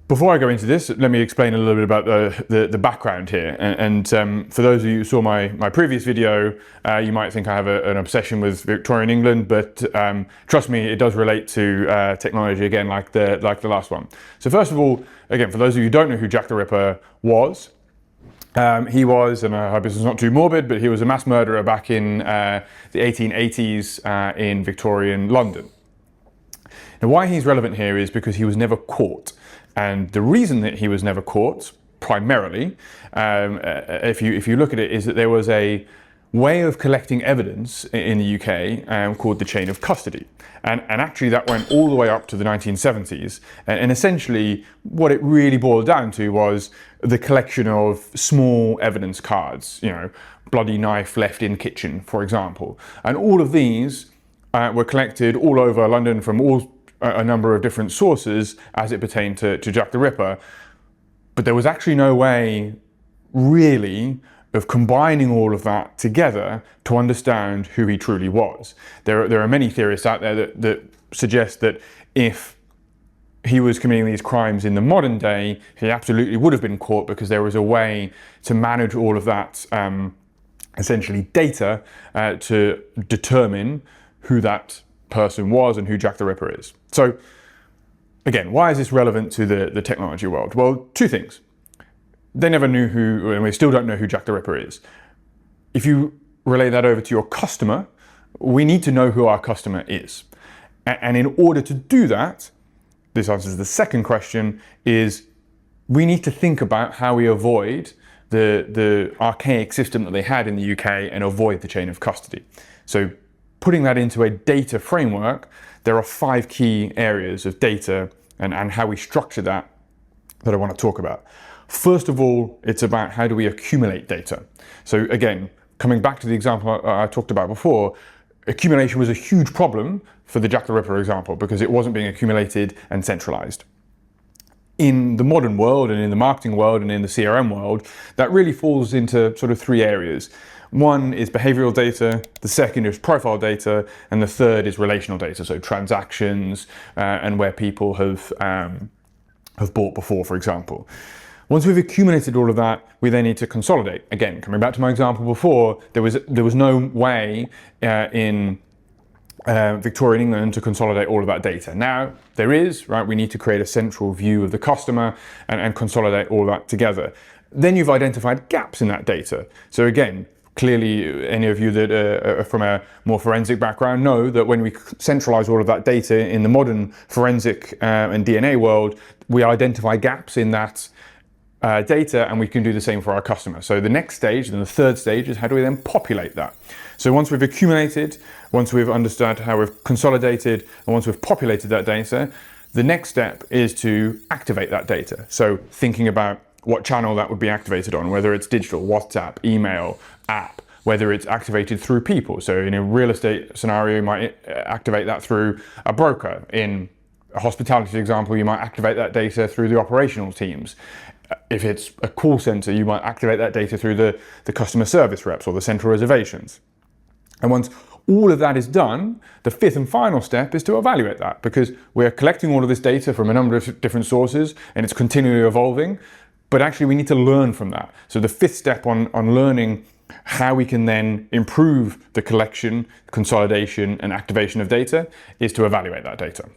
Before I go into this, let me explain a little bit about the background here. And for those of you who saw my previous video, you might think I have an obsession with Victorian England, but trust me, it does relate to technology again, like the last one. So first of all, again, for those of you who don't know who Jack the Ripper was, he was, and I hope this is not too morbid, but he was a mass murderer back in the 1880s in Victorian London. Now, why he's relevant here is because he was never caught. And the reason that he was never caught, primarily, if you look at it, is that there was a way of collecting evidence in the UK called the chain of custody. And actually that went all the way up to the 1970s. And essentially what it really boiled down to was the collection of small evidence cards, you know, bloody knife left in kitchen, for example. And all of these were collected all over London from a number of different sources as it pertained to Jack the Ripper. But there was actually no way, really, of combining all of that together to understand who he truly was. There are many theorists out there that suggest that if he was committing these crimes in the modern day, he absolutely would have been caught, because there was a way to manage all of that essentially data to determine who that person was and who Jack the Ripper is. So again, why is this relevant to the technology world? Well, two things. They never knew who, and we still don't know who Jack the Ripper is. If you relay that over to your customer, we need to know who our customer is. And in order to do that, this answers the second question, is we need to think about how we avoid the archaic system that they had in the UK and avoid the chain of custody. So putting that into a data framework, there are 5 key areas of data and how we structure that I want to talk about. First of all, it's about how do we accumulate data. So again, coming back to the example I talked about before, accumulation was a huge problem for the Jack the Ripper example, because it wasn't being accumulated and centralized. In the modern world and in the marketing world and in the CRM world, that really falls into sort of 3 areas. One is behavioral data, the second is profile data, and the third is relational data, so transactions and where people have bought before, for example. Once we've accumulated all of that, we then need to consolidate. Again, coming back to my example before, there was no way in Victorian England to consolidate all of that data. Now there is, right? We need to create a central view of the customer and consolidate all that together. Then you've identified gaps in that data. So again, clearly any of you that are from a more forensic background know that when we centralize all of that data in the modern forensic and DNA world, we identify gaps in that data, and we can do the same for our customer. So the next stage, and the third stage, is how do we then populate that? So once we've accumulated, once we've understood how we've consolidated, and once we've populated that data, the next step is to activate that data. So thinking about what channel that would be activated on, whether it's digital, WhatsApp, email, app, whether it's activated through people. So in a real estate scenario, you might activate that through a broker. In a hospitality example, you might activate that data through the operational teams. If it's a call center, you might activate that data through the customer service reps or the central reservations. And once all of that is done, the 5th and final step is to evaluate that, because we're collecting all of this data from a number of different sources and it's continually evolving, but actually we need to learn from that. So the 5th step on learning how we can then improve the collection, consolidation and activation of data is to evaluate that data.